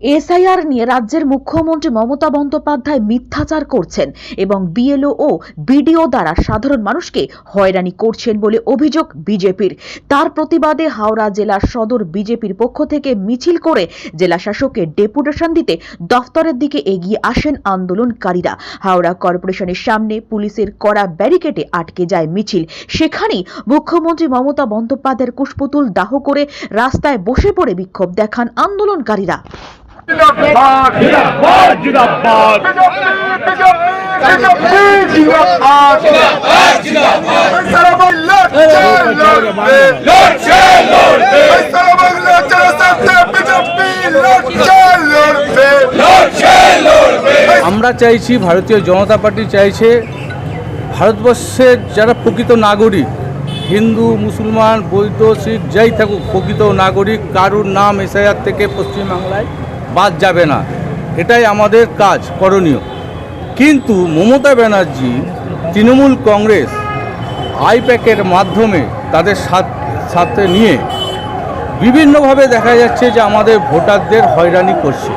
SIR নিয়ে রাজ্যের মুখ্যমন্ত্রী মমতা বন্দ্যোপাধ্যায় মিথ্যাচার করছেন এবং বিএলও ও বিডিও দ্বারা সাধারণ মানুষকে হয়রানি করছেন বলে অভিযোগ বিজেপির। তার প্রতিবাদে হাওড়া জেলার সদর বিজেপির পক্ষ থেকে মিছিল করে জেলা শাসককে ডেপুটেশন দিতে দফতরের দিকে এগিয়ে আসেন আন্দোলনকারীরা। হাওড়া কর্পোরেশনের সামনে পুলিশের কড়া ব্যারিকেডে আটকে যায় মিছিল। সেখানেই মুখ্যমন্ত্রী মমতা বন্দ্যোপাধ্যায়ের কুশপুতুল দাহ করে রাস্তায় বসে পড়ে বিক্ষোভ দেখান আন্দোলনকারীরা। আমরা চাইছি, ভারতীয় জনতা পার্টি চাইছে, ভারতবর্ষের যারা প্রকৃত নাগরিক, হিন্দু, মুসলমান, বৌদ্ধ, শিখ যাই থাকুক, প্রকৃত নাগরিক কারুর নাম এসআইআর থেকে পশ্চিমবাংলায় বাদ যাবে না। এটাই আমাদের কাজ করণীয়। কিন্তু মমতা ব্যানার্জি, তৃণমূল কংগ্রেস আইপ্যাকের মাধ্যমে তাদের সাথে নিয়ে বিভিন্নভাবে দেখা যাচ্ছে যে আমাদের ভোটারদের হয়রানি করছে।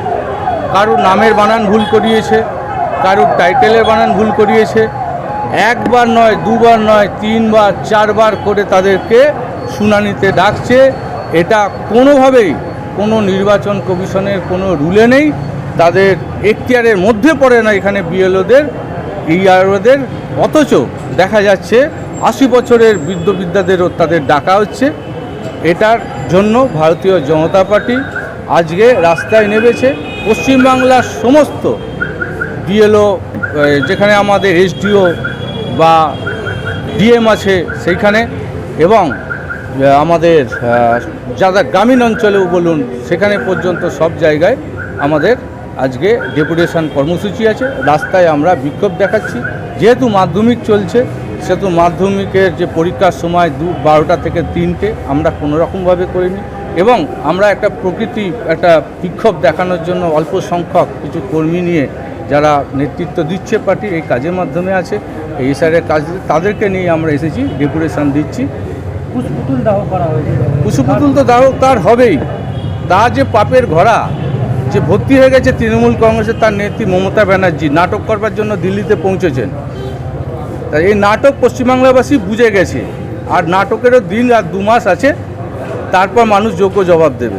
কারুর নামের বানান ভুল করিয়েছে, কারুর টাইটেলের বানান ভুল করিয়েছে। একবার নয়, দুবার নয়, তিনবার, চারবার করে তাদেরকে শুনানিতে ডাকছে। এটা কোনোভাবেই কোনো নির্বাচন কমিশনের কোনো রুলে নেই, তাদের এখতিয়ারের মধ্যে পড়ে না এখানে বিএলওদের, ইআরওদের। অথচ দেখা যাচ্ছে 80 বছরের বৃদ্ধ বৃদ্ধাদেরও তাদের ডাকা হচ্ছে। এটার জন্য ভারতীয় জনতা পার্টি আজকে রাস্তায় নেমেছে। পশ্চিমবাংলার সমস্ত বিএলও, যেখানে আমাদের এসডিও বা ডিএম আছে সেইখানে, এবং আমাদের যারা গ্রামীণ অঞ্চলেও বলুন, সেখানে পর্যন্ত সব জায়গায় আমাদের আজকে ডেপুটেশন কর্মসূচি আছে। রাস্তায় আমরা বিক্ষোভ দেখাচ্ছি। যেহেতু মাধ্যমিক চলছে, সেহেতু মাধ্যমিকের যে পরীক্ষার সময় 12টা থেকে 3টে আমরা কোনোরকমভাবে করিনি, এবং আমরা একটা বিক্ষোভ দেখানোর জন্য অল্প সংখ্যক কিছু কর্মী নিয়ে যারা নেতৃত্ব দিচ্ছে পার্টি এই কাজের মাধ্যমে আছে, এই স্যারের কাজ, তাদেরকে নিয়ে আমরা এসেছি, ডেপুটেশন দিচ্ছি। কুশপুতুল দাহ করা হয়েছে। কুশপুতুল তো দাহ তার হবেই। তা যে পাপের ঘোড়া, যে ভর্তি হয়ে গেছে তৃণমূল কংগ্রেসের, তার নেত্রী মমতা ব্যানার্জি নাটক করবার জন্য দিল্লিতে পৌঁছেছেন। তাই এই নাটক পশ্চিমবাংলাবাসী বুঝে গেছে। আর নাটকেরও দিন আর 2 মাস আছে, তারপর মানুষ যোগ্য জবাব দেবে।